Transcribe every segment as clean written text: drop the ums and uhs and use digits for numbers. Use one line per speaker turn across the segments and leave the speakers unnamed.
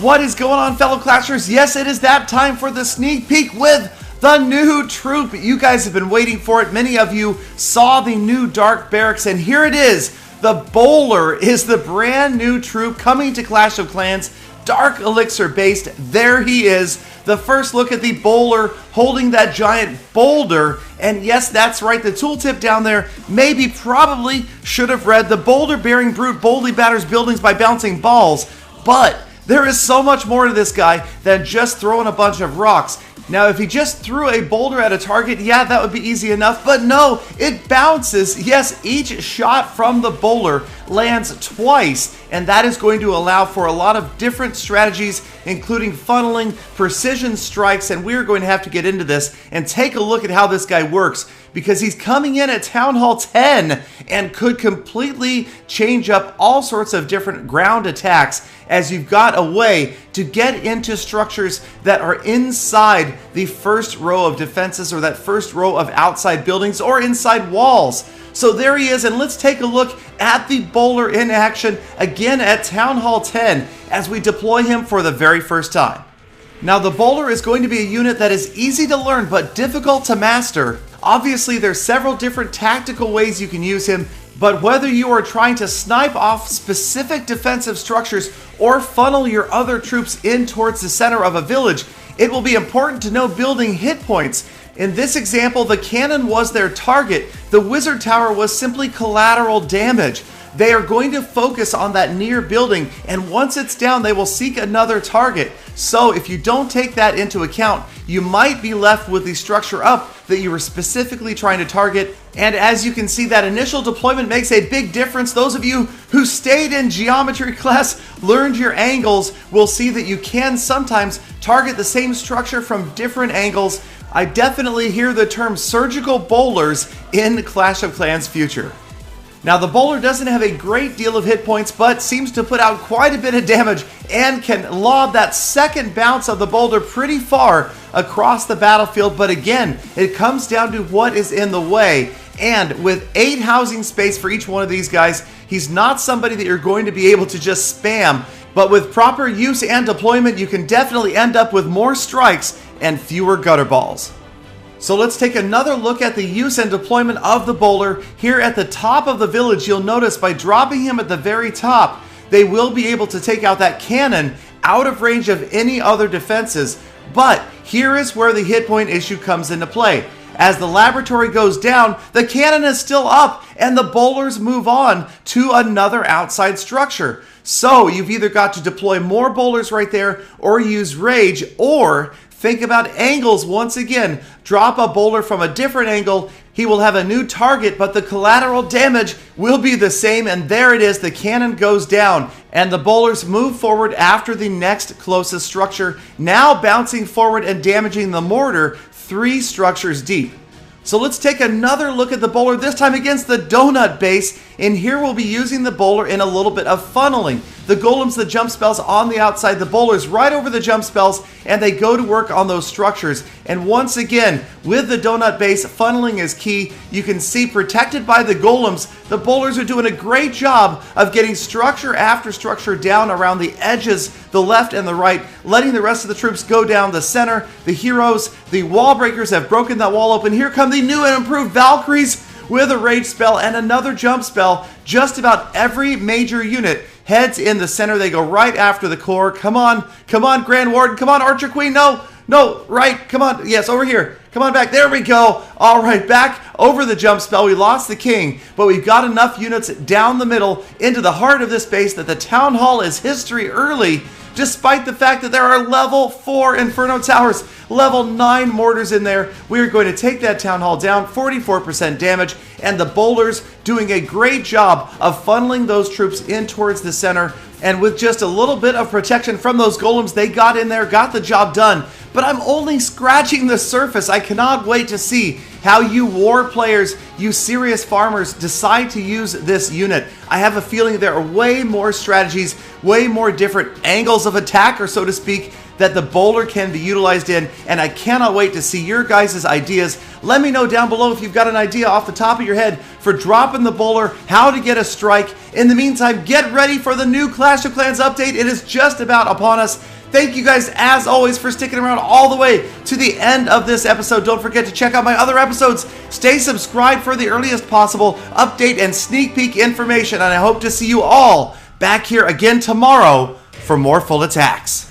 What is going on, fellow Clashers? Yes, it is that time for the sneak peek with the new troop. You guys have been waiting for it. Many of you saw the new Dark Barracks, and here it is. The Bowler is the brand new troop coming to Clash of Clans, Dark Elixir based. There he is. The first look at the Bowler holding that giant boulder. And yes, that's right, the tooltip down there maybe probably should have read, the boulder bearing brute boldly batters buildings by bouncing balls. But there is so much more to this guy than just throwing a bunch of rocks. Now, if he just threw a boulder at a target, yeah, that would be easy enough, but no, it bounces. Yes, each shot from the bowler lands twice, and that is going to allow for a lot of different strategies, including funneling, precision strikes, and we're going to have to get into this and take a look at how this guy works, because he's coming in at Town Hall 10 and could completely change up all sorts of different ground attacks, as you've got a way to get into structures that are inside the first row of defenses or that first row of outside buildings or inside walls. So there he is, and let's take a look at the bowler in action again at Town Hall 10 as we deploy him for the very first time. Now, the bowler is going to be a unit that is easy to learn but difficult to master. Obviously, there's several different tactical ways you can use him, but whether you are trying to snipe off specific defensive structures or funnel your other troops in towards the center of a village, it will be important to know building hit points. In this example, the cannon was their target. The wizard tower was simply collateral damage. They are going to focus on that near building, and once it's down, they will seek another target. So if you don't take that into account, you might be left with the structure up that you were specifically trying to target. And as you can see, that initial deployment makes a big difference. Those of you who stayed in geometry class, learned your angles, will see that you can sometimes target the same structure from different angles. I definitely hear the term surgical bowlers in Clash of Clans future. Now, the bowler doesn't have a great deal of hit points, but seems to put out quite a bit of damage and can lob that second bounce of the boulder pretty far across the battlefield. But again, it comes down to what is in the way. And with 8 housing space for each one of these guys, he's not somebody that you're going to be able to just spam. But with proper use and deployment, you can definitely end up with more strikes and fewer gutter balls. So let's take another look at the use and deployment of the bowler. Here at the top of the village, you'll notice by dropping him at the very top, they will be able to take out that cannon out of range of any other defenses. But here is where the hit point issue comes into play. As the laboratory goes down, the cannon is still up and the bowlers move on to another outside structure. So you've either got to deploy more bowlers right there or use rage, or think about angles once again. Drop a bowler from a different angle. He will have a new target, but the collateral damage will be the same. And there it is. The cannon goes down and the bowlers move forward after the next closest structure, now bouncing forward and damaging the mortar 3 structures deep. So let's take another look at the bowler, this time against the donut base. And here we'll be using the bowler in a little bit of funneling. The golems, the jump spells on the outside, the bowlers right over the jump spells, and they go to work on those structures. And once again, with the donut base, funneling is key. You can see, protected by the golems, the bowlers are doing a great job of getting structure after structure down around the edges, the left and the right, letting the rest of the troops go down the center. The heroes, the wall breakers have broken that wall open. Here come the new and improved Valkyries with a rage spell and another jump spell. Just about every major unit heads in the center. They go right after the core. Come on, Grand Warden. Come on, Archer Queen. No, right. Come on. Yes, over here. Come on back. There we go. All right, back over the jump spell. We lost the king, but we've got enough units down the middle into the heart of this base that the town hall is history early, despite the fact that there are level 4 Inferno Towers, level 9 mortars in there. We are going to take that town hall down, 44% damage, and the bowlers doing a great job of funneling those troops in towards the center. And with just a little bit of protection from those golems, they got in there, got the job done. But I'm only scratching the surface. I cannot wait to see how you war players, you serious farmers, decide to use this unit. I have a feeling there are way more strategies, way more different angles of attack, or so to speak, that the bowler can be utilized in, and I cannot wait to see your guys' ideas. Let me know down below if you've got an idea off the top of your head for dropping the bowler, how to get a strike. In the meantime, get ready for the new Clash of Clans update. It is just about upon us. Thank you guys, as always, for sticking around all the way to the end of this episode. Don't forget to check out my other episodes. Stay subscribed for the earliest possible update and sneak peek information, and I hope to see you all back here again tomorrow for more Full Attacks.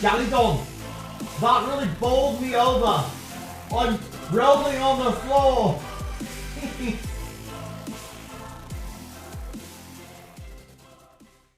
Galidon, that really bowled me over. I'm rolling on the floor.